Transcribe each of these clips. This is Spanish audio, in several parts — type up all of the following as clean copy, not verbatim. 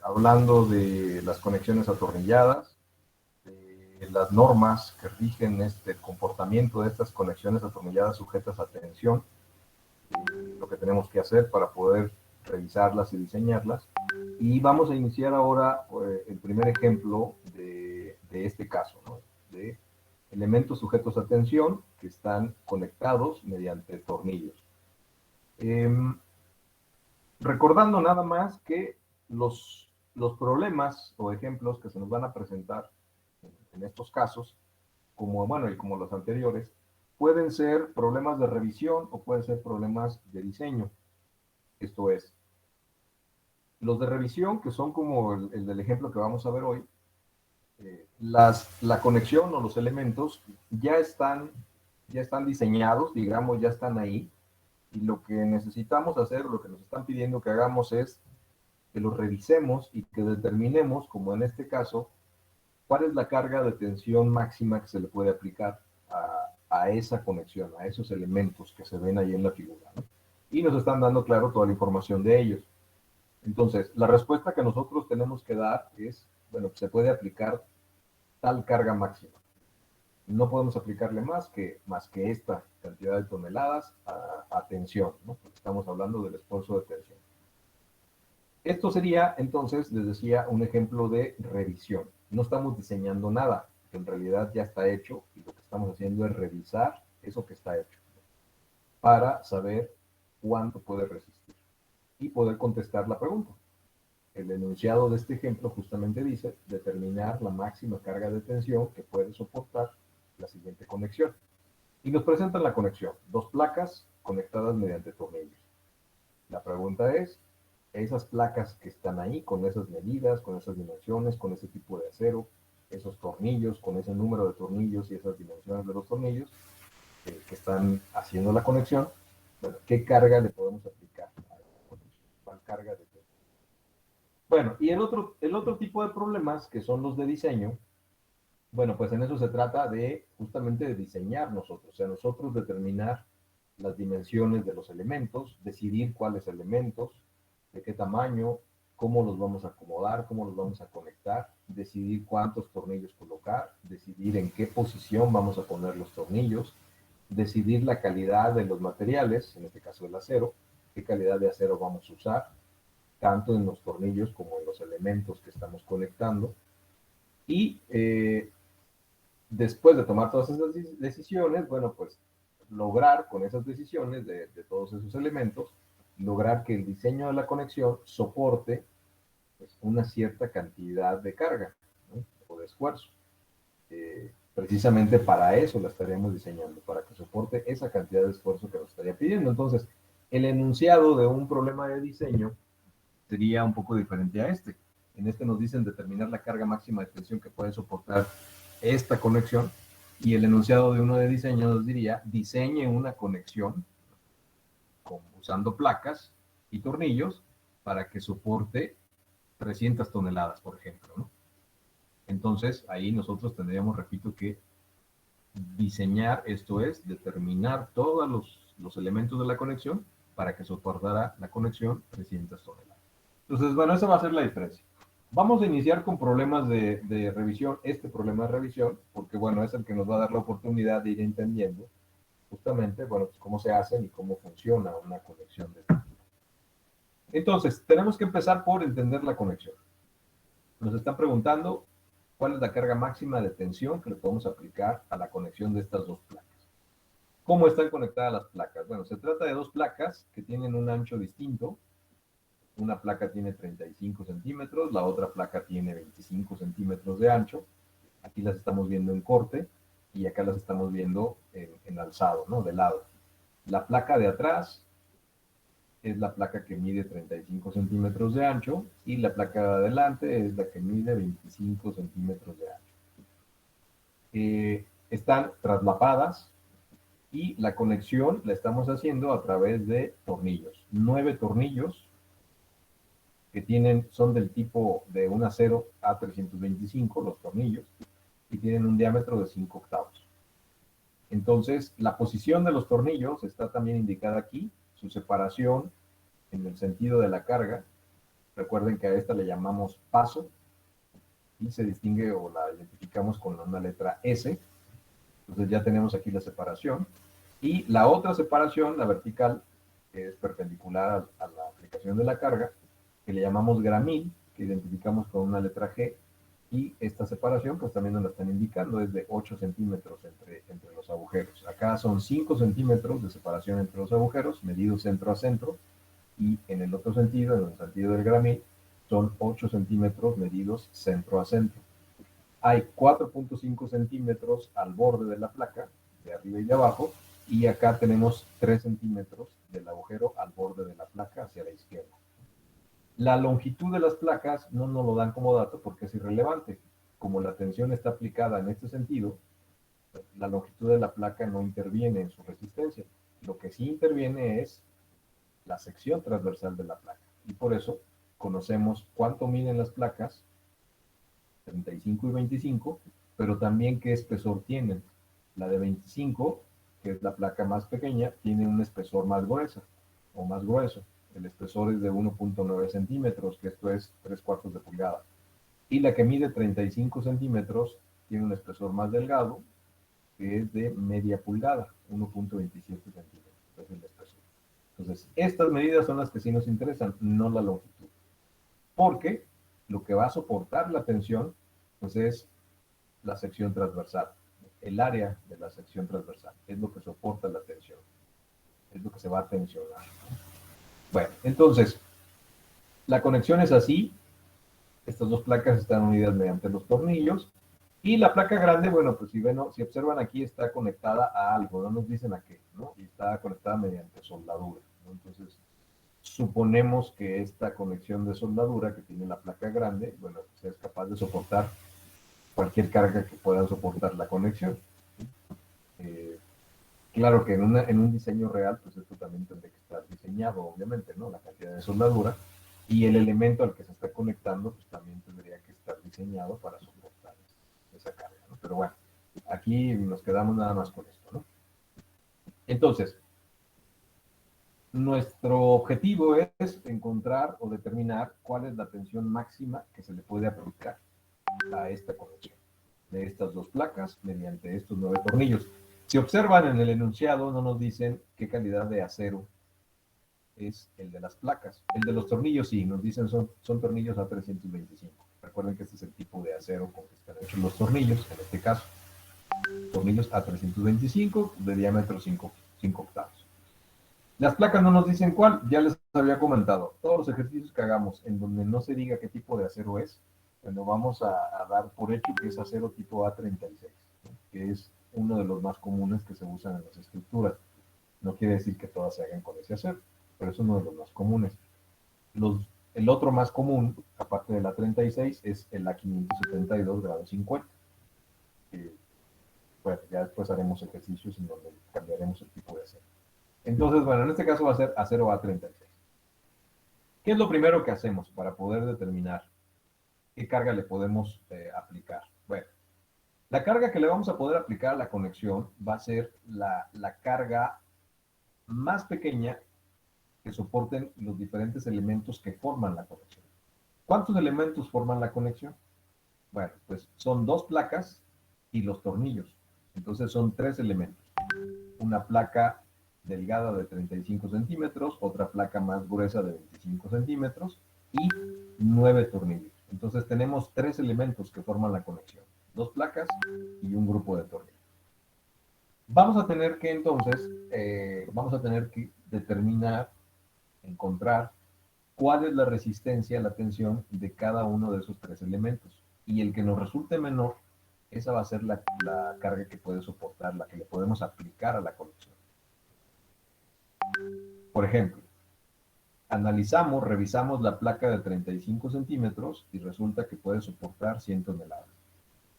hablando de las conexiones atornilladas, de las normas que rigen el comportamiento de estas conexiones atornilladas sujetas a tensión, lo que tenemos que hacer para poder revisarlas y diseñarlas. Y vamos a iniciar ahora el primer ejemplo de este caso, ¿no? De elementos sujetos a tensión que están conectados mediante tornillos. Recordando nada más que los problemas o ejemplos que se nos van a presentar en estos casos, como, bueno, y como los anteriores, pueden ser problemas de revisión o pueden ser problemas de diseño. Esto es, los de revisión, que son como el del ejemplo que vamos a ver hoy, la conexión o los elementos ya están diseñados, digamos, ya están ahí, y lo que necesitamos hacer, lo que nos están pidiendo que hagamos es que los revisemos y que determinemos, como en este caso, cuál es la carga de tensión máxima que se le puede aplicar a esa conexión, a esos elementos que se ven ahí en la figura, ¿no? Y nos están dando, claro, toda la información de ellos. Entonces, la respuesta que nosotros tenemos que dar es, bueno, se puede aplicar tal carga máxima. No podemos aplicarle más que esta cantidad de toneladas a tensión, ¿no? Porque estamos hablando del esfuerzo de tensión. Esto sería, entonces, les decía, un ejemplo de revisión. No estamos diseñando nada, que en realidad ya está hecho, y lo que estamos haciendo es revisar eso que está hecho para saber cuánto puede resistir y poder contestar la pregunta. El enunciado de este ejemplo justamente dice determinar la máxima carga de tensión que puede soportar la siguiente conexión. Y nos presentan la conexión, dos placas conectadas mediante tornillos. La pregunta es, esas placas que están ahí, con esas medidas, con esas dimensiones, con ese tipo de acero, esos tornillos, con ese número de tornillos y esas dimensiones de los tornillos que están haciendo la conexión, bueno, ¿qué carga le podemos aplicar a esa conexión? ¿Cuál carga de tensión? Bueno, y el otro tipo de problemas, que son los de diseño, bueno, pues en eso se trata de justamente de diseñar nosotros, o sea, nosotros determinar las dimensiones de los elementos, decidir cuáles elementos, de qué tamaño, cómo los vamos a acomodar, cómo los vamos a conectar, decidir cuántos tornillos colocar, decidir en qué posición vamos a poner los tornillos, decidir la calidad de los materiales, en este caso el acero, qué calidad de acero vamos a usar, tanto en los tornillos como en los elementos que estamos conectando. Y después de tomar todas esas decisiones, bueno, pues lograr con esas decisiones de todos esos elementos, lograr que el diseño de la conexión soporte pues, una cierta cantidad de carga, ¿no? O de esfuerzo. Precisamente para eso la estaríamos diseñando, para que soporte esa cantidad de esfuerzo que nos estaría pidiendo. Entonces, el enunciado de un problema de diseño sería un poco diferente a este. En este nos dicen determinar la carga máxima de tensión que puede soportar esta conexión, y el enunciado de uno de diseño nos diría diseñe una conexión usando placas y tornillos para que soporte 300 toneladas, por ejemplo, ¿no? Entonces, ahí nosotros tendríamos, repito, que diseñar, esto es, determinar todos los elementos de la conexión para que soportara la conexión 300 toneladas. Entonces, bueno, esa va a ser la diferencia. Vamos a iniciar con problemas de revisión, este problema de revisión, porque, bueno, es el que nos va a dar la oportunidad de ir entendiendo justamente, bueno, pues, cómo se hacen y cómo funciona una conexión de este tipo. Entonces, tenemos que empezar por entender la conexión. Nos están preguntando cuál es la carga máxima de tensión que le podemos aplicar a la conexión de estas dos placas. ¿Cómo están conectadas las placas? Bueno, se trata de dos placas que tienen un ancho distinto. Una placa tiene 35 centímetros, la otra placa tiene 25 centímetros de ancho. Aquí las estamos viendo en corte y acá las estamos viendo en alzado, ¿no? De lado. La placa de atrás es la placa que mide 35 centímetros de ancho y la placa de adelante es la que mide 25 centímetros de ancho. Están traslapadas y la conexión la estamos haciendo a través de tornillos. 9 tornillos que son del tipo de un acero A325, los tornillos, y tienen un diámetro de 5 octavos. Entonces, la posición de los tornillos está también indicada aquí, su separación en el sentido de la carga Recuerden que a esta le llamamos paso y se distingue o la identificamos con una letra S. Entonces ya tenemos aquí la separación. Y la otra separación, la vertical, que es perpendicular a la aplicación de la carga, que le llamamos gramil, que identificamos con una letra G. Y esta separación, pues también nos la están indicando, es de 8 centímetros entre los agujeros. Acá son 5 centímetros de separación entre los agujeros, medidos centro a centro. Y en el otro sentido, en el sentido del gramil, son 8 centímetros medidos centro a centro. Hay 4.5 centímetros al borde de la placa, de arriba y de abajo, y acá tenemos 3 centímetros del agujero al borde de la placa hacia la izquierda. La longitud de las placas no nos lo dan como dato porque es irrelevante. Como la tensión está aplicada en este sentido, la longitud de la placa no interviene en su resistencia. Lo que sí interviene es la sección transversal de la placa. Y por eso conocemos cuánto miden las placas, 35 y 25, pero también qué espesor tienen. La de 25, que es la placa más pequeña, tiene un espesor más grueso o más grueso. El espesor es de 1.9 centímetros, que esto es 3/4 de pulgada. Y la que mide 35 centímetros tiene un espesor más delgado, que es de media pulgada, 1.27 centímetros. Es el espesor. Entonces, estas medidas son las que sí nos interesan, no la longitud. Porque lo que va a soportar la tensión, pues es la sección transversal. El área de la sección transversal es lo que soporta la tensión. Es lo que se va a tensionar. Bueno, entonces, la conexión es así. Estas dos placas están unidas mediante los tornillos. Y la placa grande, bueno, pues si observan aquí, está conectada a algo, no nos dicen a qué, ¿no? Y está conectada mediante soldadura, ¿no? Entonces, suponemos que esta conexión de soldadura que tiene la placa grande, bueno, pues es capaz de soportar cualquier carga que pueda soportar la conexión. Eh, claro que en un diseño real, pues esto también tendría que estar diseñado, obviamente, ¿no? La cantidad de soldadura y el elemento al que se está conectando, pues también tendría que estar diseñado para soportar esa carga, ¿no? Pero bueno, aquí nos quedamos nada más con esto, ¿no? Entonces, nuestro objetivo es encontrar o determinar cuál es la tensión máxima que se le puede aplicar a esta conexión de estas dos placas mediante estos 9 tornillos. Si observan en el enunciado, no nos dicen qué calidad de acero es el de las placas. El de los tornillos sí, nos dicen son tornillos A325. Recuerden que este es el tipo de acero con que están hechos los tornillos, en este caso. Tornillos A325 de diámetro 5 octavos. Las placas no nos dicen cuál, ya les había comentado. Todos los ejercicios que hagamos en donde no se diga qué tipo de acero es, bueno, vamos a dar por hecho que es acero tipo A36, ¿no? Que es uno de los más comunes que se usan en las estructuras. No quiere decir que todas se hagan con ese acero, pero es uno de los más comunes. El otro más común, aparte del A36, es el A572 grado 50. Bueno, ya después haremos ejercicios en donde cambiaremos el tipo de acero. Entonces, bueno, en este caso va a ser acero A36. ¿Qué es lo primero que hacemos para poder determinar qué carga le podemos aplicar? Bueno, la carga que le vamos a poder aplicar a la conexión va a ser la carga más pequeña que soporten los diferentes elementos que forman la conexión. ¿Cuántos elementos forman la conexión? Bueno, pues son dos placas y los tornillos. Entonces son tres elementos. Una placa delgada de 35 centímetros, otra placa más gruesa de 25 centímetros y 9 tornillos. Entonces tenemos tres elementos que forman la conexión. Dos placas y un grupo de tornillos. Vamos a tener que entonces, vamos a tener que determinar, encontrar cuál es la resistencia a la tensión de cada uno de esos tres elementos. Y el que nos resulte menor, esa va a ser la carga que puede soportar, la que le podemos aplicar a la conexión. Por ejemplo, revisamos la placa de 35 centímetros y resulta que puede soportar 100 toneladas.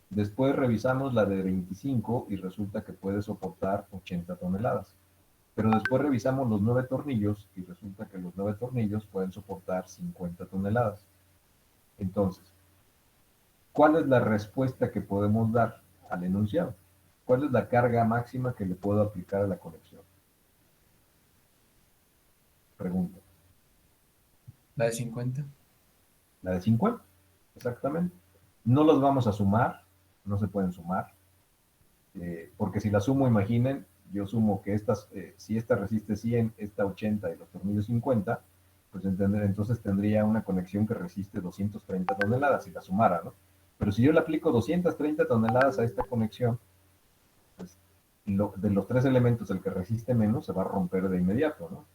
Después revisamos la de 25 y resulta que puede soportar 80 toneladas. Pero después revisamos los 9 tornillos y resulta que los 9 tornillos pueden soportar 50 toneladas. Entonces, ¿cuál es la respuesta que podemos dar al enunciado? ¿Cuál es la carga máxima que le puedo aplicar a la conexión? Pregunta. La de 50. La de 50, exactamente. No los vamos a sumar, no se pueden sumar, porque si la sumo, imaginen, yo sumo que si esta resiste 100, esta 80 y los tornillos 50, pues entonces tendría una conexión que resiste 230 toneladas si la sumara, ¿no? Pero si yo le aplico 230 toneladas a esta conexión, pues de los tres elementos, el que resiste menos se va a romper de inmediato, ¿no?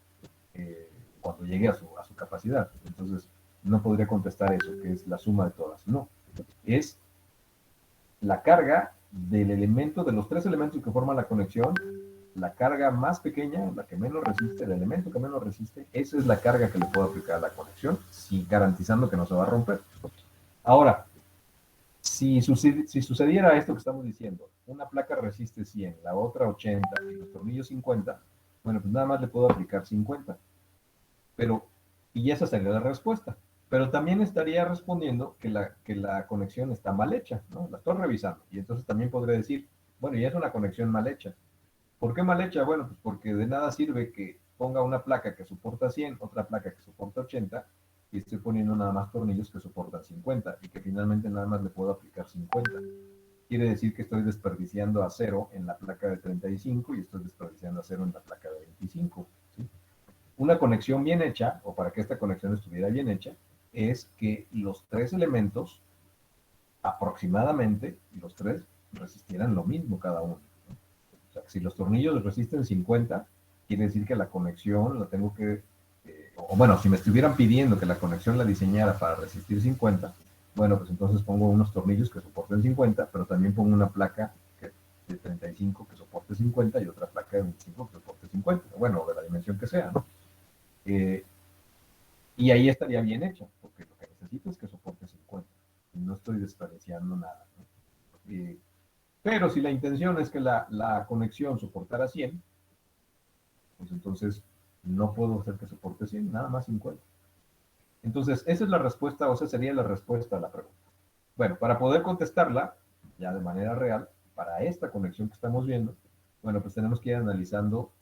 Cuando llegue a su capacidad. Entonces, no podría contestar eso, que es la suma de todas. No, es la carga del elemento, de los tres elementos que forman la conexión, la carga más pequeña, la que menos resiste, el elemento que menos resiste, esa es la carga que le puedo aplicar a la conexión, sí, garantizando que no se va a romper. Ahora, si sucediera esto que estamos diciendo, una placa resiste 100, la otra 80 y los tornillos 50, bueno, pues nada más le puedo aplicar 50. Pero, y esa sería la respuesta. Pero también estaría respondiendo que la conexión está mal hecha, ¿no? La estoy revisando. Y entonces también podré decir, bueno, y es una conexión mal hecha. ¿Por qué mal hecha? Bueno, pues porque de nada sirve que ponga una placa que soporta 100, otra placa que soporta 80, y estoy poniendo nada más tornillos que soportan 50, y que finalmente nada más le puedo aplicar 50. Quiere decir que estoy desperdiciando acero en la placa de 35 y estoy desperdiciando acero en la placa de 25. ¿Sí? Una conexión bien hecha, o para que esta conexión estuviera bien hecha, es que los tres elementos, aproximadamente, los tres, resistieran lo mismo cada uno. ¿No? O sea, si los tornillos resisten 50, quiere decir que la conexión la tengo que, o bueno, si me estuvieran pidiendo que la conexión la diseñara para resistir 50, bueno, pues entonces pongo unos tornillos que soporten 50, pero también pongo una placa de 35 que soporte 50 y otra placa de 25 que soporte 50, bueno, de la dimensión que sea, ¿no? Eh, y ahí estaría bien hecho, porque lo que necesito es que soporte 50. Y no estoy desperdiciando nada. ¿No? Pero si la intención es que la conexión soportara 100, pues entonces no puedo hacer que soporte 100, nada más 50. Entonces, esa es la respuesta, o esa sería la respuesta a la pregunta. Bueno, para poder contestarla, ya de manera real, para esta conexión que estamos viendo, bueno, pues tenemos que ir analizando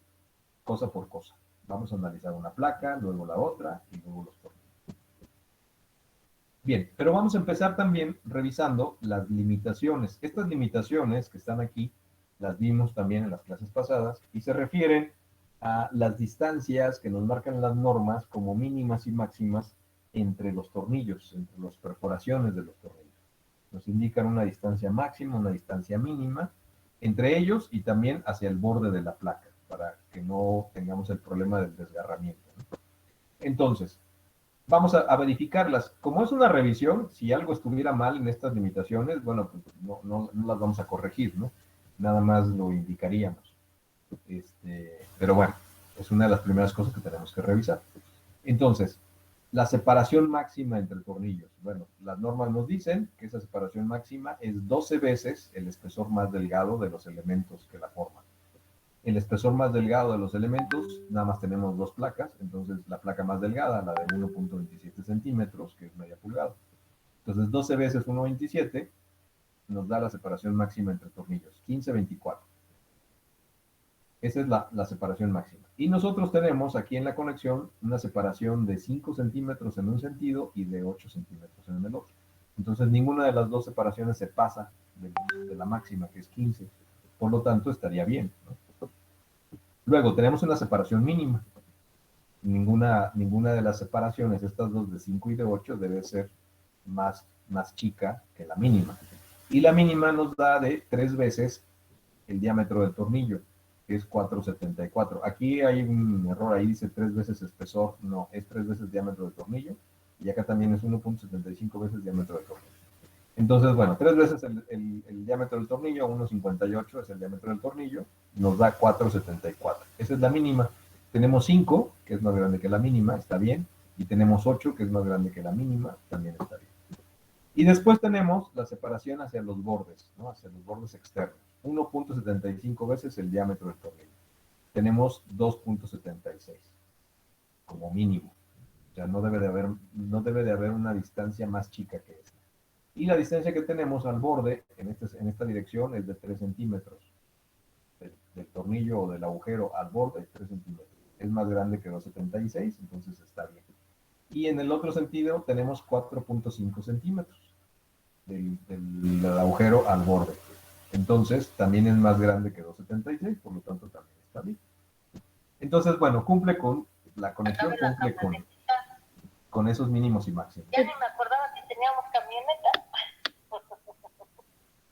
cosa por cosa. Vamos a analizar una placa, luego la otra y luego los tornillos. Bien, pero vamos a empezar también revisando las limitaciones. Estas limitaciones que están aquí las vimos también en las clases pasadas y se refieren a las distancias que nos marcan las normas como mínimas y máximas entre los tornillos, entre las perforaciones de los tornillos. Nos indican una distancia máxima, una distancia mínima entre ellos y también hacia el borde de la placa para que no tengamos el problema del desgarramiento. ¿No? Entonces, vamos a verificarlas. Como es una revisión, si algo estuviera mal en estas limitaciones, bueno, pues no las vamos a corregir, ¿no? Nada más lo indicaríamos. Pero bueno, es una de las primeras cosas que tenemos que revisar. Entonces, la separación máxima entre tornillos. Bueno, las normas nos dicen que esa separación máxima es 12 veces el espesor más delgado de los elementos que la forman. El espesor más delgado de los elementos, nada más tenemos dos placas, entonces la placa más delgada, la de 1.27 centímetros, que es media pulgada. Entonces 12 veces 1.27 nos da la separación máxima entre tornillos, 15.24. Esa es la separación máxima. Y nosotros tenemos aquí en la conexión una separación de 5 centímetros en un sentido y de 8 centímetros en el otro. Entonces ninguna de las dos separaciones se pasa de la máxima, que es 15. Por lo tanto, estaría bien, ¿no? Luego tenemos una separación mínima. Ninguna de las separaciones, estas dos de 5 y de 8, debe ser más chica que la mínima. Y la mínima nos da de 3 veces el diámetro del tornillo, que es 4,74. Aquí hay un error, ahí dice 3 veces espesor, no, es 3 veces diámetro del tornillo, y acá también es 1.75 veces diámetro del tornillo. Entonces, bueno, 3 veces el diámetro del tornillo, 1,58 es el diámetro del tornillo, nos da 4,74. Esa es la mínima. Tenemos 5, que es más grande que la mínima, está bien. Y tenemos 8, que es más grande que la mínima, también está bien. Y después tenemos la separación hacia los bordes, ¿no? Hacia los bordes externos. 1.75 veces el diámetro del tornillo. Tenemos 2.76 como mínimo. O sea, no debe de haber una distancia más chica que esta. Y la distancia que tenemos al borde en esta dirección es de 3 centímetros. Del tornillo o del agujero al borde, 3 centímetros. Es más grande que 2,76, entonces está bien. y en el otro sentido tenemos 4.5 centímetros del agujero al borde. Entonces, también es más grande que 2.76, por lo tanto también está bien. Entonces, bueno, cumple con la conexión, cumple con esos mínimos y máximos. Ya ni me acordaba que teníamos camioneta.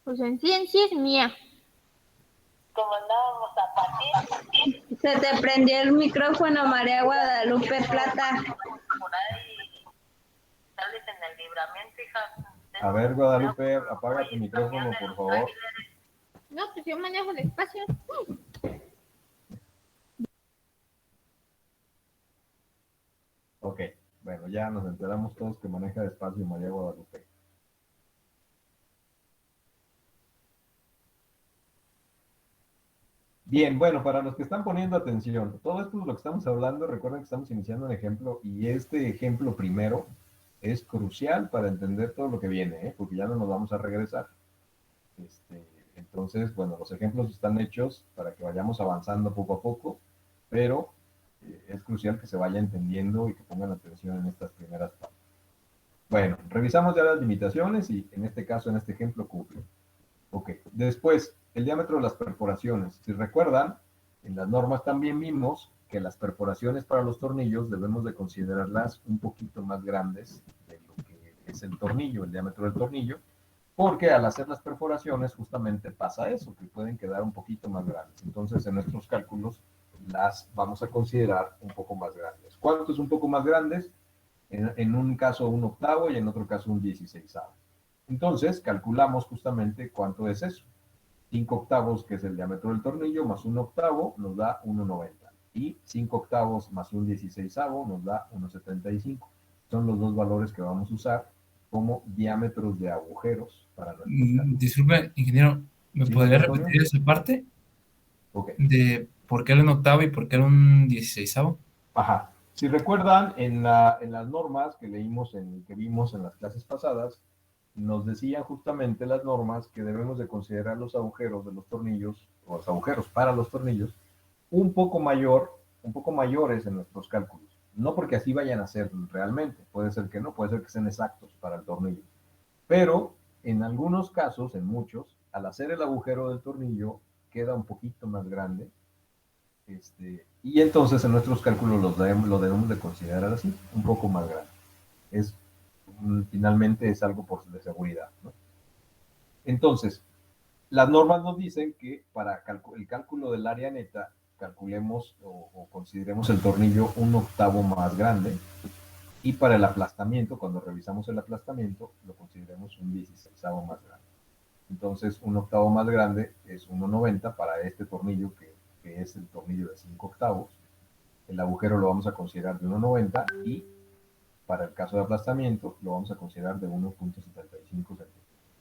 Pues en sí es mía. Como andábamos a partir. Se te prendió el micrófono, María Guadalupe Plata. Por ahí sales en el libramiento, hija. A ver, Guadalupe, apaga tu micrófono, por favor. No, pues yo manejo el espacio. Ok, bueno, ya nos enteramos todos que maneja despacio María Guadalupe. Bien, bueno, para los que están poniendo atención, todo esto es lo que estamos hablando, recuerden que estamos iniciando un ejemplo y este ejemplo primero es crucial para entender todo lo que viene, porque ya no nos vamos a regresar. Entonces, bueno, los ejemplos están hechos para que vayamos avanzando poco a poco, pero es crucial que se vaya entendiendo y que pongan atención en estas primeras partes. Bueno, revisamos ya las limitaciones y en este caso, en este ejemplo, cumple. Ok, después, el diámetro de las perforaciones. Si recuerdan, en las normas también vimos que las perforaciones para los tornillos debemos de considerarlas un poquito más grandes de lo que es el tornillo, el diámetro del tornillo, porque al hacer las perforaciones justamente pasa eso, que pueden quedar un poquito más grandes. Entonces, en nuestros cálculos las vamos a considerar un poco más grandes. ¿Cuánto es un poco más grandes? En un caso un octavo y en otro caso un 16avo. Entonces, calculamos justamente cuánto es eso. 5 octavos, que es el diámetro del tornillo, más un octavo, nos da 1,90. Y 5 octavos más un 16avo nos da 1,75. Son los dos valores que vamos a usar como diámetros de agujeros para nuestros cálculos. Disculpe, ingeniero, ¿me ¿Sí, podría Antonio? repetir esa parte? Ok. De por qué era un octavo y por qué era un 16avo. Ajá. Si recuerdan, en las normas que leímos, que vimos en las clases pasadas, nos decían justamente las normas que debemos de considerar los agujeros de los tornillos, o los agujeros para los tornillos, un poco mayores en nuestros cálculos. No porque así vayan a ser realmente, puede ser que no, puede ser que sean exactos para el tornillo. Pero en algunos casos, en muchos, al hacer el agujero del tornillo queda un poquito más grande. Y entonces en nuestros cálculos lo debemos de considerar así, un poco más grande. Finalmente es algo de seguridad, ¿no? Entonces, las normas nos dicen que para el cálculo del área neta, calculemos o consideremos el tornillo un octavo más grande, y para el aplastamiento, cuando revisamos el aplastamiento, lo consideremos un 16avo más grande. Entonces, un octavo más grande es 1,90 para este tornillo que es el tornillo de 5 octavos. El agujero lo vamos a considerar de 1,90 y para el caso de aplastamiento lo vamos a considerar de 1,75 centímetros.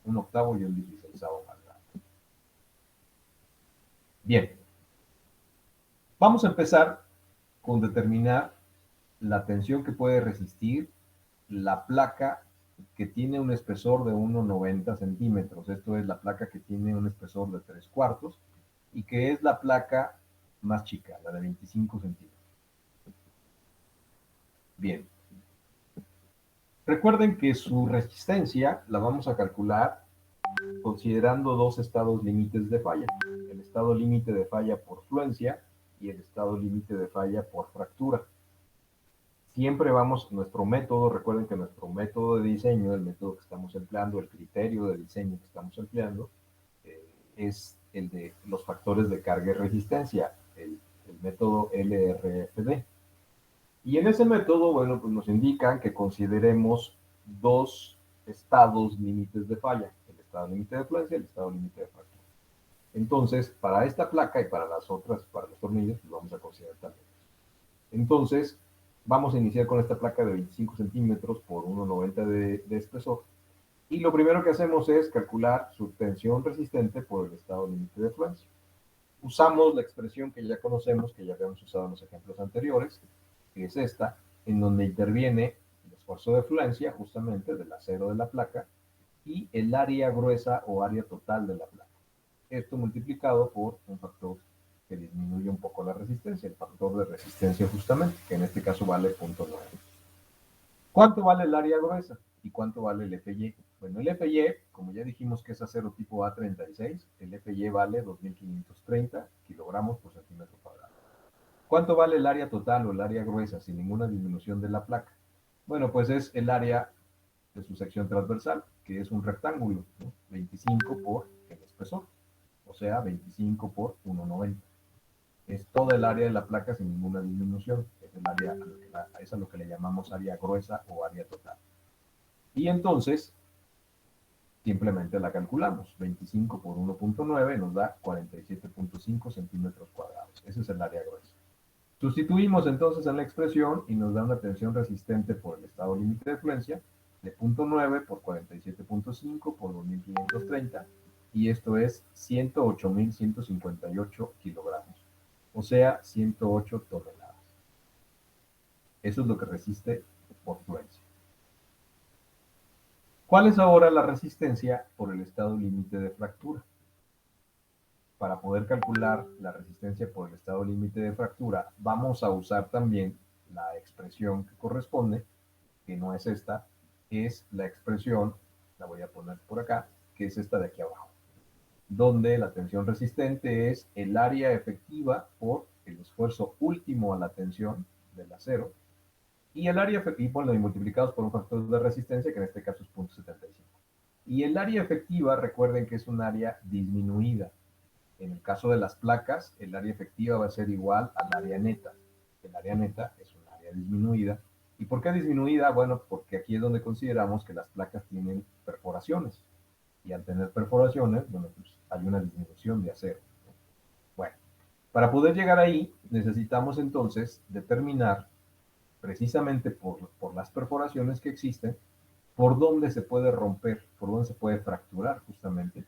Un octavo y un 16avo más grande. Bien. Vamos a empezar con determinar la tensión que puede resistir la placa que tiene un espesor de 1,90 centímetros. Esto es la placa que tiene un espesor de 3/4 y que es la placa más chica, la de 25 centímetros. Bien. Recuerden que su resistencia la vamos a calcular considerando dos estados límites de falla. El estado límite de falla por fluencia y el estado límite de falla por fractura. Siempre nuestro método, recuerden que nuestro método de diseño, el método que estamos empleando, el criterio de diseño que estamos empleando, es el de los factores de carga y resistencia, el método LRFD. Y en ese método, bueno, pues nos indican que consideremos dos estados límites de falla, el estado límite de fluencia y el estado límite de fractura. Entonces, para esta placa y para las otras, para los tornillos, pues vamos a considerar también. Entonces, vamos a iniciar con esta placa de 25 centímetros por 1,90 de espesor. Y lo primero que hacemos es calcular su tensión resistente por el estado límite de fluencia. Usamos la expresión que ya conocemos, que ya habíamos usado en los ejemplos anteriores, que es esta, en donde interviene el esfuerzo de fluencia, justamente del acero de la placa, y el área gruesa o área total de la placa. Esto multiplicado por un factor que disminuye un poco la resistencia, el factor de resistencia justamente, que en este caso vale 0,9. ¿Cuánto vale el área gruesa? ¿Y cuánto vale el FY? Bueno, el FY, como ya dijimos que es acero tipo A36, el FY vale 2.530 kilogramos por centímetro cuadrado. ¿Cuánto vale el área total o el área gruesa sin ninguna disminución de la placa? Bueno, pues es el área de su sección transversal, que es un rectángulo, ¿no? 25 por el espesor, o sea, 25 por 1,90. Es toda el área de la placa sin ninguna disminución. Es el área, es a lo que le llamamos área gruesa o área total. Y entonces, simplemente la calculamos. 25 por 1,9 nos da 47,5 centímetros cuadrados. Ese es el área gruesa. Sustituimos entonces en la expresión y nos da una tensión resistente por el estado límite de fluencia de 0,9 por 47,5 por 2.530, y esto es 108.158 kilogramos, o sea, 108 toneladas. Eso es lo que resiste por fluencia. ¿Cuál es ahora la resistencia por el estado límite de fractura? Para poder calcular la resistencia por el estado límite de fractura, vamos a usar también la expresión que corresponde, que no es esta, es la expresión, la voy a poner por acá, que es esta de aquí abajo, donde la tensión resistente es el área efectiva por el esfuerzo último a la tensión del acero, y el área efectiva, bueno, y multiplicados por un factor de resistencia, que en este caso es 0,75. Y el área efectiva, recuerden que es un área disminuida. En el caso de las placas, el área efectiva va a ser igual al área neta. El área neta es un área disminuida. ¿Y por qué disminuida? Bueno, porque aquí es donde consideramos que las placas tienen perforaciones. Y al tener perforaciones, bueno, pues hay una disminución de acero. Bueno, para poder llegar ahí, necesitamos entonces determinar, precisamente por las perforaciones que existen, por dónde se puede romper, por dónde se puede fracturar justamente,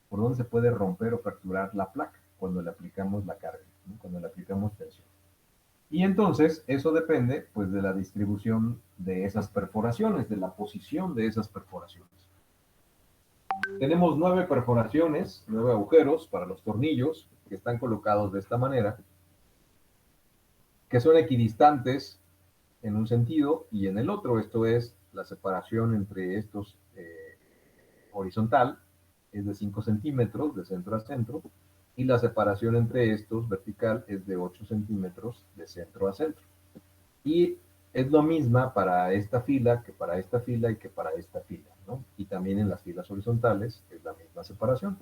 por dónde se puede romper o fracturar la placa cuando le aplicamos la carga, ¿no? Cuando le aplicamos tensión. Y entonces eso depende pues de la distribución de esas perforaciones, de la posición de esas perforaciones. Tenemos 9 perforaciones, 9 agujeros para los tornillos que están colocados de esta manera, que son equidistantes en un sentido y en el otro. Esto es la separación entre estos horizontal, es de 5 centímetros de centro a centro, y la separación entre estos vertical es de 8 centímetros de centro a centro. Y es lo misma para esta fila que para esta fila y que para esta fila, ¿no? Y también en las filas horizontales es la misma separación.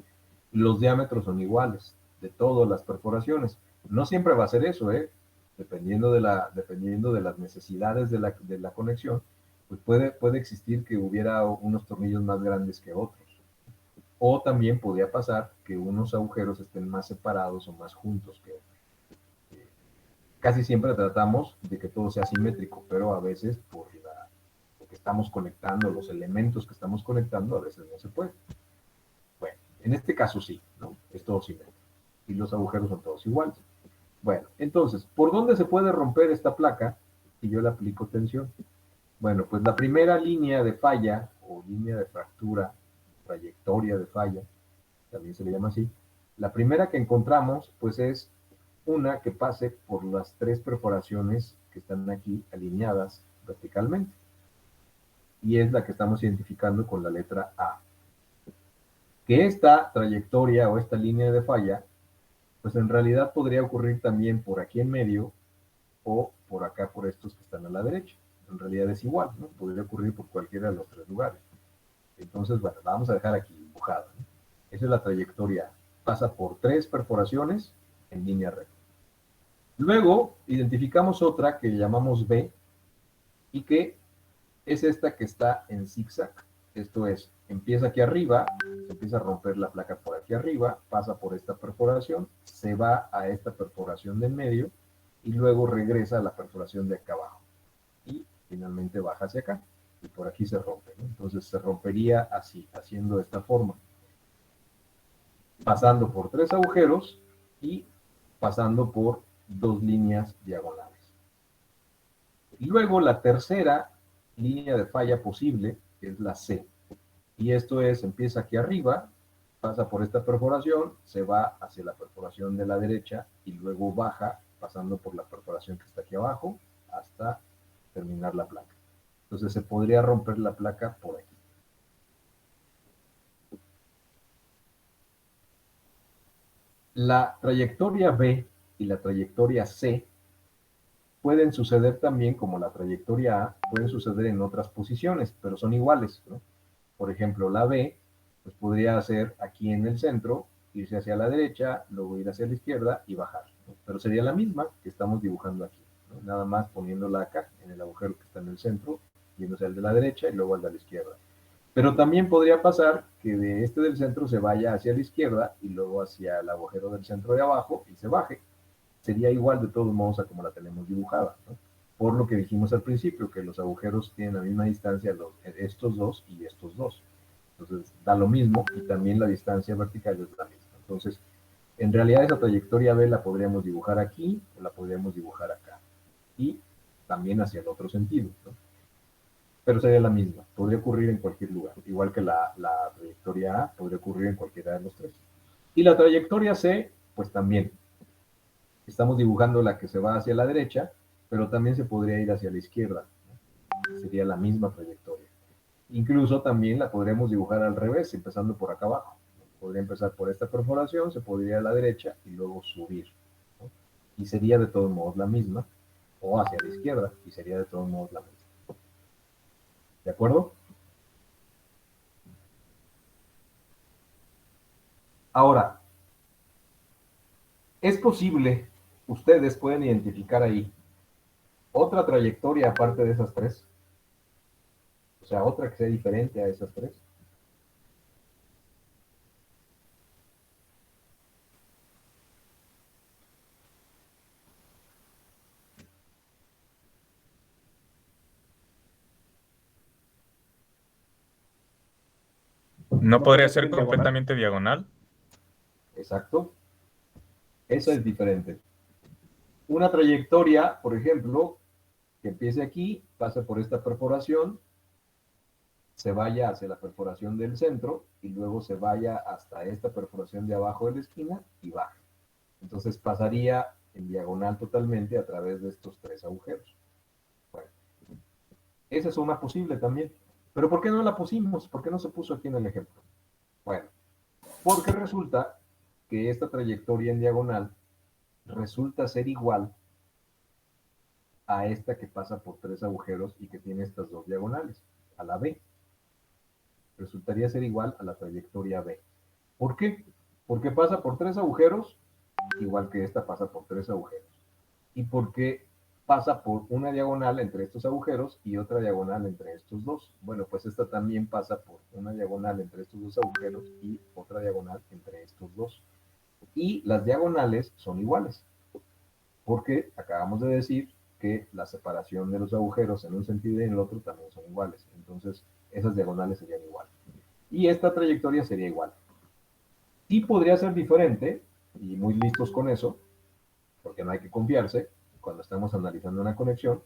Los diámetros son iguales de todas las perforaciones. No siempre va a ser eso, ¿eh? Dependiendo de las necesidades de la conexión, pues puede existir que hubiera unos tornillos más grandes que otros. O también podría pasar que unos agujeros estén más separados o más juntos que otros. Casi siempre tratamos de que todo sea simétrico, pero a veces por lo que estamos conectando, los elementos que estamos conectando, a veces no se puede. Bueno, en este caso sí, ¿no? Es todo simétrico. Y los agujeros son todos iguales. Bueno, entonces, ¿por dónde se puede romper esta placa si yo le aplico tensión? Bueno, pues la primera línea de falla o línea de fractura, trayectoria de falla, también se le llama así, la primera que encontramos pues es una que pase por las 3 perforaciones que están aquí alineadas verticalmente, y es la que estamos identificando con la letra A. Que esta trayectoria o esta línea de falla pues en realidad podría ocurrir también por aquí en medio o por acá por estos que están a la derecha. En realidad es igual, ¿no? Podría ocurrir por cualquiera de los 3 lugares. Entonces, bueno, la vamos a dejar aquí dibujada, ¿no? Esa es la trayectoria. Pasa por 3 perforaciones en línea recta. Luego, identificamos otra que llamamos B y que es esta que está en zigzag. Esto es, empieza aquí arriba, se empieza a romper la placa por aquí arriba, pasa por esta perforación, se va a esta perforación de en medio y luego regresa a la perforación de acá abajo. Y finalmente baja hacia acá y por aquí se rompe, ¿no? Entonces se rompería así, haciendo de esta forma, pasando por 3 agujeros y pasando por 2 líneas diagonales. Y luego la tercera línea de falla posible es la C. Y esto es, empieza aquí arriba, pasa por esta perforación, se va hacia la perforación de la derecha y luego baja pasando por la perforación que está aquí abajo hasta terminar la placa. Entonces se podría romper la placa por aquí. La trayectoria B y la trayectoria C pueden suceder también, como la trayectoria A, pueden suceder en otras posiciones, pero son iguales, ¿no? Por ejemplo, la B, pues podría ser aquí en el centro, irse hacia la derecha, luego ir hacia la izquierda y bajar, ¿no? Pero sería la misma que estamos dibujando aquí, ¿no? Nada más poniéndola acá, en el agujero que está en el centro, yéndose al de la derecha y luego al de la izquierda. Pero también podría pasar que de este del centro se vaya hacia la izquierda y luego hacia el agujero del centro de abajo y se baje. Sería igual de todos modos a como la tenemos dibujada, ¿no? Por lo que dijimos al principio, que los agujeros tienen la misma distancia, estos dos y estos dos. Entonces da lo mismo y también la distancia vertical es la misma. Entonces, en realidad esa trayectoria B la podríamos dibujar aquí o la podríamos dibujar acá. Y también hacia el otro sentido, ¿no? Pero sería la misma, podría ocurrir en cualquier lugar, igual que la trayectoria A podría ocurrir en cualquiera de los tres. Y la trayectoria C, pues también, estamos dibujando la que se va hacia la derecha, pero también se podría ir hacia la izquierda, ¿no? Sería la misma trayectoria. Incluso también la podríamos dibujar al revés, empezando por acá abajo. Podría empezar por esta perforación, se podría ir a la derecha y luego subir, ¿no? Y sería de todos modos la misma, o hacia la izquierda, y sería de todos modos la misma. ¿De acuerdo? Ahora, es posible, ustedes pueden identificar ahí otra trayectoria aparte de esas tres, o sea, otra que sea diferente a esas tres. ¿No podría ser completamente diagonal? Exacto. Eso es diferente. Una trayectoria, por ejemplo, que empiece aquí, pase por esta perforación, se vaya hacia la perforación del centro y luego se vaya hasta esta perforación de abajo de la esquina y baje. Entonces pasaría en diagonal totalmente a través de estos tres agujeros. Bueno, esa es una posible también. Pero ¿por qué no la pusimos? ¿Por qué no se puso aquí en el ejemplo? Bueno, porque resulta que esta trayectoria en diagonal resulta ser igual a esta que pasa por tres agujeros y que tiene estas dos diagonales, a la B. Resultaría ser igual a la trayectoria B. ¿Por qué? Porque pasa por tres agujeros, igual que esta pasa por tres agujeros. Y porque pasa por una diagonal entre estos agujeros y otra diagonal entre estos dos. Bueno, pues esta también pasa por una diagonal entre estos dos agujeros y otra diagonal entre estos dos. Y las diagonales son iguales, porque acabamos de decir que la separación de los agujeros en un sentido y en el otro también son iguales. Entonces, esas diagonales serían iguales. Y esta trayectoria sería igual. Sí podría ser diferente, y muy listos con eso, porque no hay que confiarse cuando estamos analizando una conexión.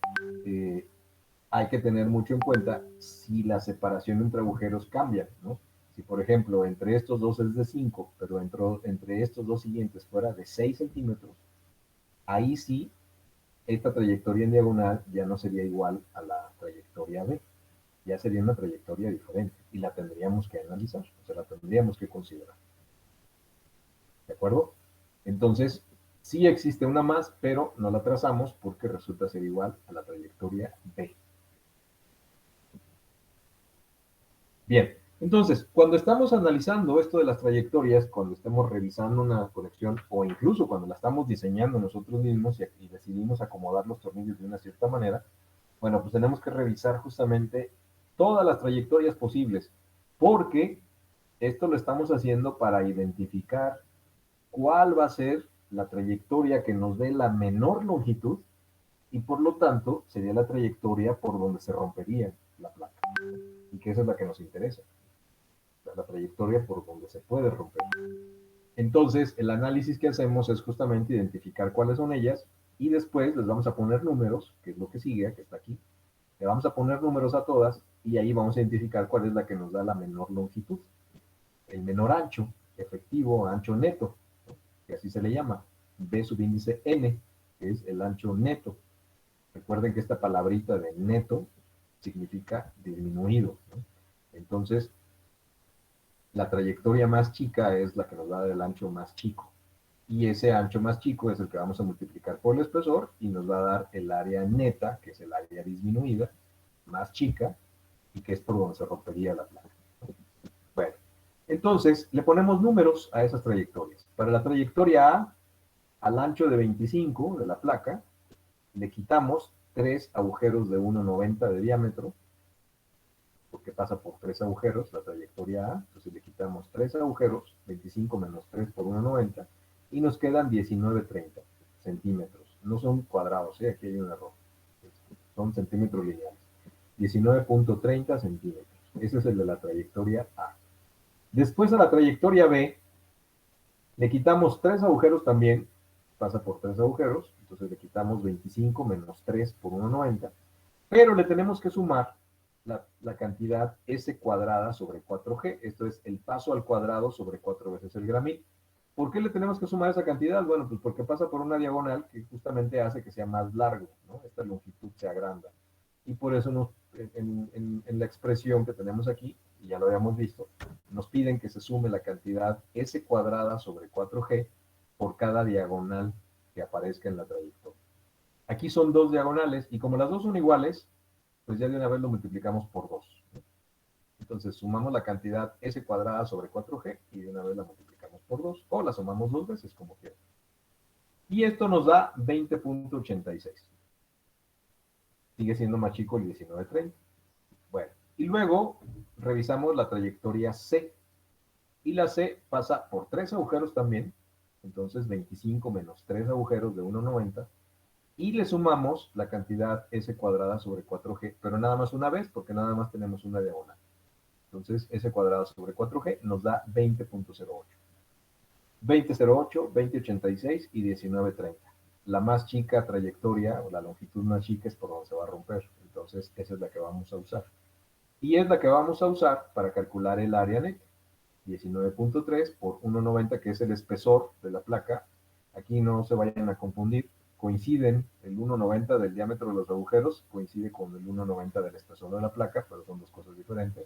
Hay que tener mucho en cuenta si la separación entre agujeros cambia, ¿no? Si, por ejemplo, entre estos dos es de 5, pero entre estos dos siguientes fuera de 6 centímetros, ahí sí, esta trayectoria en diagonal ya no sería igual a la trayectoria B, ya sería una trayectoria diferente y la tendríamos que analizar, o sea, la tendríamos que considerar. ¿De acuerdo? Entonces, sí existe una más, pero no la trazamos porque resulta ser igual a la trayectoria B. Bien, entonces, cuando estamos analizando esto de las trayectorias, cuando estemos revisando una conexión o incluso cuando la estamos diseñando nosotros mismos y decidimos acomodar los tornillos de una cierta manera, bueno, pues tenemos que revisar justamente todas las trayectorias posibles, porque esto lo estamos haciendo para identificar cuál va a ser la trayectoria que nos dé la menor longitud y por lo tanto sería la trayectoria por donde se rompería la placa y que esa es la que nos interesa, la trayectoria por donde se puede romper. Entonces el análisis que hacemos es justamente identificar cuáles son ellas y después les vamos a poner números, que es lo que sigue, que está aquí, le vamos a poner números a todas y ahí vamos a identificar cuál es la que nos da la menor longitud, el menor ancho efectivo, ancho neto, que así se le llama, B subíndice N, que es el ancho neto. Recuerden que esta palabrita de neto significa disminuido, ¿no? Entonces, la trayectoria más chica es la que nos da el ancho más chico. Y ese ancho más chico es el que vamos a multiplicar por el espesor y nos va a dar el área neta, que es el área disminuida, más chica, y que es por donde se rompería la placa. Bueno, entonces le ponemos números a esas trayectorias. Para la trayectoria A, al ancho de 25 de la placa, le quitamos 3 agujeros de 1,90 de diámetro, porque pasa por 3 agujeros la trayectoria A. Entonces le quitamos 3 agujeros, 25 menos 3 por 1,90, y nos quedan 19,30 centímetros. No son cuadrados, aquí hay un error. Son centímetros lineales. 19,30 centímetros. Ese es el de la trayectoria A. Después a la trayectoria B, le quitamos 3 agujeros también, pasa por 3 agujeros, entonces le quitamos 25 menos 3 por 1,90, pero le tenemos que sumar la cantidad S cuadrada sobre 4G, esto es el paso al cuadrado sobre 4 veces el gramil. ¿Por qué le tenemos que sumar esa cantidad? Bueno, pues porque pasa por una diagonal que justamente hace que sea más largo, ¿no? Esta longitud se agranda. Y por eso en la expresión que tenemos aquí, y ya lo habíamos visto, nos piden que se sume la cantidad S cuadrada sobre 4G por cada diagonal que aparezca en la trayectoria. Aquí son 2 diagonales, y como las dos son iguales, pues ya de una vez lo multiplicamos por 2. Entonces sumamos la cantidad S cuadrada sobre 4G y de una vez la multiplicamos por 2, o la sumamos 2 veces, como quieran. Y esto nos da 20,86. Sigue siendo más chico el 19,30. Bueno, y luego revisamos la trayectoria C. Y la C pasa por 3 agujeros también. Entonces 25 menos 3 agujeros de 1,90. Y le sumamos la cantidad S cuadrada sobre 4G, pero nada más una vez, porque nada más tenemos una diagonal. Entonces, S cuadrada sobre 4G nos da 20,08. 20,08, 20,86 y 19,30. La más chica trayectoria, o la longitud más chica, es por donde se va a romper. Entonces, esa es la que vamos a usar. Y es la que vamos a usar para calcular el área neta. 19,3 por 1,90, que es el espesor de la placa. Aquí no se vayan a confundir. Coinciden el 1,90 del diámetro de los agujeros, coincide con el 1,90 del espesor de la placa, pero son dos cosas diferentes.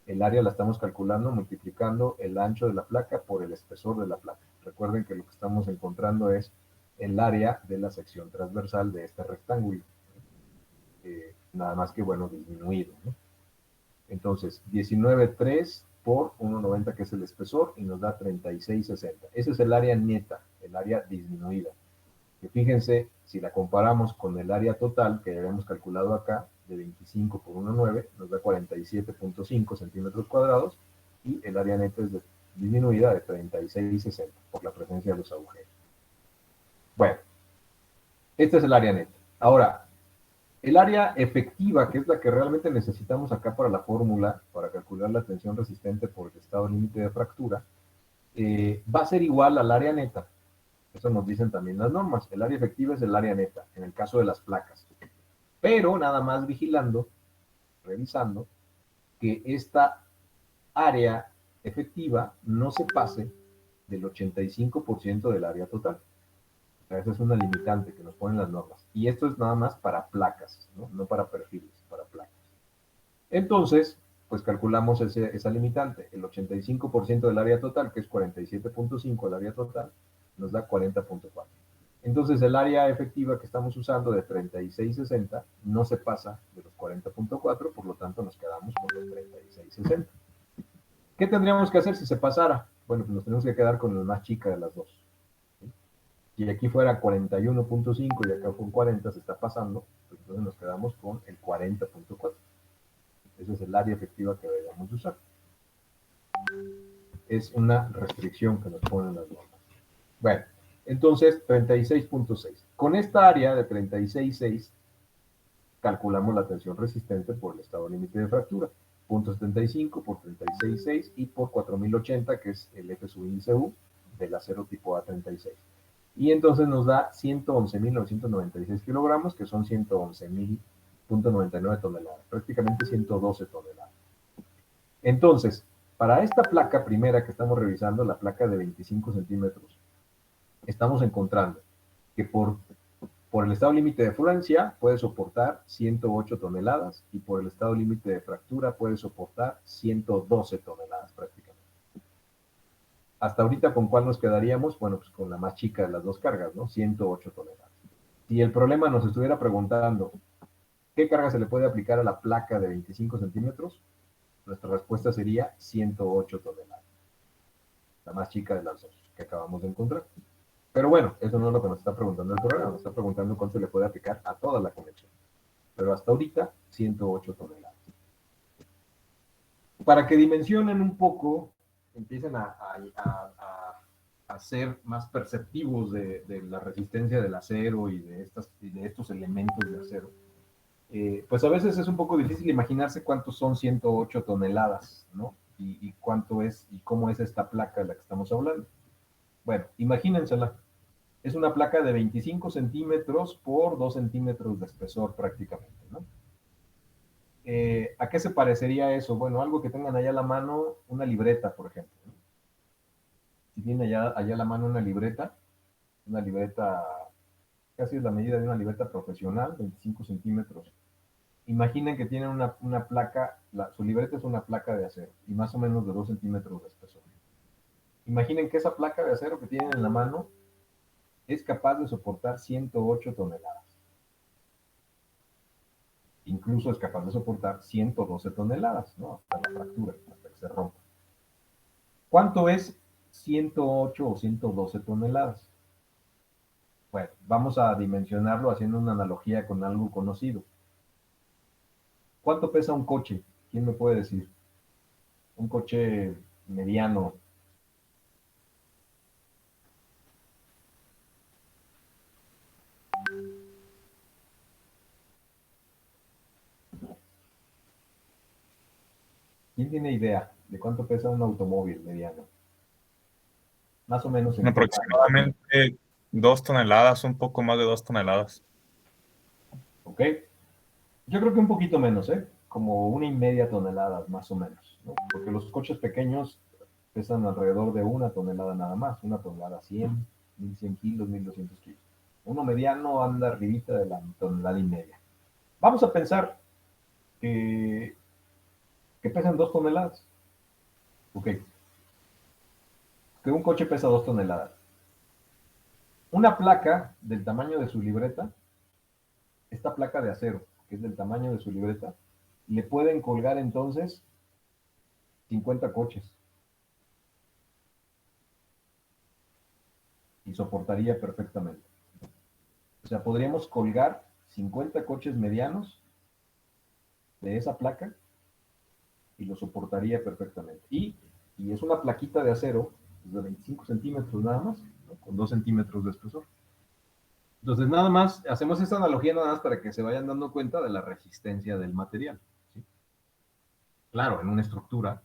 El área la estamos calculando multiplicando el ancho de la placa por el espesor de la placa. Recuerden que lo que estamos encontrando es el área de la sección transversal de este rectángulo. Nada más que, bueno, disminuido, ¿no? Entonces, 19,3 por 1,90, que es el espesor, y nos da 36,60. Ese es el área neta, el área disminuida. Que fíjense, si la comparamos con el área total que ya habíamos calculado acá, de 25 por 1,9, nos da 47,5 centímetros cuadrados, y el área neta es disminuida de 36,60 por la presencia de los agujeros. Bueno, este es el área neta. Ahora, el área efectiva, que es la que realmente necesitamos acá para la fórmula, para calcular la tensión resistente por el estado límite de fractura, va a ser igual al área neta. Eso nos dicen también las normas. El área efectiva es el área neta, en el caso de las placas. Pero nada más vigilando, revisando, que esta área efectiva no se pase del 85% del área total. O sea, esa es una limitante que nos ponen las normas. Y esto es nada más para placas, no para perfiles, para placas. Entonces, pues calculamos esa limitante. El 85% del área total, que es 47,5 del área total, nos da 40,4. Entonces, el área efectiva que estamos usando de 36,60 no se pasa de los 40,4, por lo tanto nos quedamos con los 36,60. ¿Qué tendríamos que hacer si se pasara? Bueno, pues nos tenemos que quedar con la más chica de las dos. Si aquí fuera 41,5 y acá fue 40, se está pasando, pues entonces nos quedamos con el 40,4. Ese es el área efectiva que deberíamos usar. Es una restricción que nos ponen las normas. Bueno, entonces 36,6. Con esta área de 36,6 calculamos la tensión resistente por el estado límite de fractura. 0,75 por 36,6 y por 4080, que es el F subíndice U del acero tipo A36. Y entonces nos da 111,996 kilogramos, que son 111,000.99 toneladas, prácticamente 112 toneladas. Entonces, para esta placa primera que estamos revisando, la placa de 25 centímetros, estamos encontrando que por Por el estado límite de fluencia puede soportar 108 toneladas y por el estado límite de fractura puede soportar 112 toneladas prácticamente. Hasta ahorita, ¿con cuál nos quedaríamos? Bueno, pues con la más chica de las dos cargas, ¿no? 108 toneladas. Si el problema nos estuviera preguntando qué carga se le puede aplicar a la placa de 25 centímetros, nuestra respuesta sería 108 toneladas. La más chica de las dos que acabamos de encontrar. Pero bueno, eso no es lo que nos está preguntando el programa, nos está preguntando cuánto se le puede aplicar a toda la conexión. Pero hasta ahorita, 108 toneladas. Para que dimensionen un poco, empiecen a ser más perceptivos de la resistencia del acero y de estos elementos de acero, pues a veces es un poco difícil imaginarse cuántos son 108 toneladas, ¿no? Y cuánto es, y cómo es esta placa de la que estamos hablando. Bueno, imagínensela. Es una placa de 25 centímetros por 2 centímetros de espesor prácticamente, ¿no? ¿A qué se parecería eso? Bueno, algo que tengan allá a la mano, una libreta, por ejemplo, ¿no? Si tienen allá a la mano una libreta casi es la medida de una libreta profesional, 25 centímetros. Imaginen que tienen una placa, su libreta es una placa de acero y más o menos de 2 centímetros de espesor. Imaginen que esa placa de acero que tienen en la mano es capaz de soportar 108 toneladas. Incluso es capaz de soportar 112 toneladas, ¿no? Hasta la fractura, hasta que se rompa. ¿Cuánto es 108 o 112 toneladas? Bueno, vamos a dimensionarlo haciendo una analogía con algo conocido. ¿Cuánto pesa un coche? ¿Quién me puede decir? Un coche mediano. ¿Quién tiene idea de cuánto pesa un automóvil mediano? Más o menos en Aproximadamente 2 toneladas, un poco más de 2 toneladas. ¿Ok? Yo creo que un poquito menos, ¿eh? Como 1,5 toneladas, más o menos, ¿no? Porque los coches pequeños pesan alrededor de 1 tonelada nada más, 1 tonelada 100, 1,100 kilos, 1,200 kilos. Uno mediano anda arribita de la 1,5 toneladas. Vamos a pensar que pesan 2 toneladas. Ok. Que un coche pesa 2 toneladas. Una placa del tamaño de su libreta, esta placa de acero, que es del tamaño de su libreta, le pueden colgar entonces 50 coches. Y soportaría perfectamente. O sea, podríamos colgar 50 coches medianos de esa placa y lo soportaría perfectamente. Y es una plaquita de acero de 25 centímetros nada más, ¿no? Con 2 centímetros de espesor. Entonces, nada más, hacemos esta analogía nada más para que se vayan dando cuenta de la resistencia del material, ¿sí? Claro, en una estructura,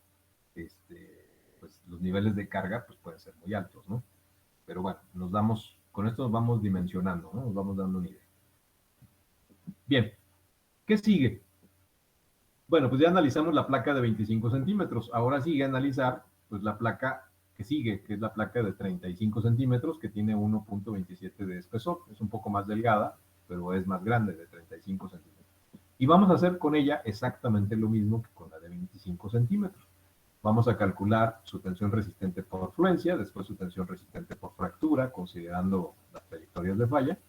pues los niveles de carga pues, pueden ser muy altos, ¿no? Pero bueno, con esto nos vamos dimensionando, ¿no? Nos vamos dando una idea. Bien, ¿qué sigue? Bueno, pues ya analizamos la placa de 25 centímetros. Ahora sigue analizar pues, la placa que sigue, que es la placa de 35 centímetros, que tiene 1,27 de espesor. Es un poco más delgada, pero es más grande, de 35 centímetros. Y vamos a hacer con ella exactamente lo mismo que con la de 25 centímetros. Vamos a calcular su tensión resistente por fluencia, después su tensión resistente por fractura, considerando las trayectorias de falla,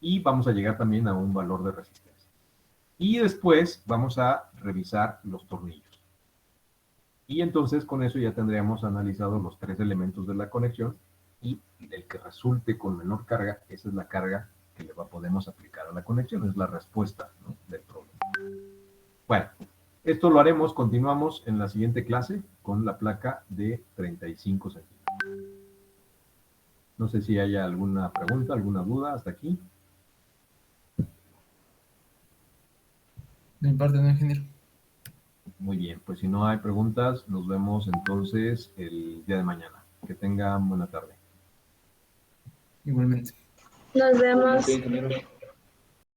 y vamos a llegar también a un valor de resistencia. Y después vamos a revisar los tornillos. Y entonces con eso ya tendríamos analizado los 3 elementos de la conexión y el que resulte con menor carga, esa es la carga que le podemos aplicar a la conexión, es la respuesta, ¿no? Del problema. Bueno, esto lo haremos, continuamos en la siguiente clase con la placa de 35 centímetros. No sé si haya alguna pregunta, alguna duda hasta aquí. De mi parte, no, ingeniero. Muy bien, pues si no hay preguntas, nos vemos entonces el día de mañana. Que tengan buena tarde. Igualmente. Nos vemos. Sí, ingeniero.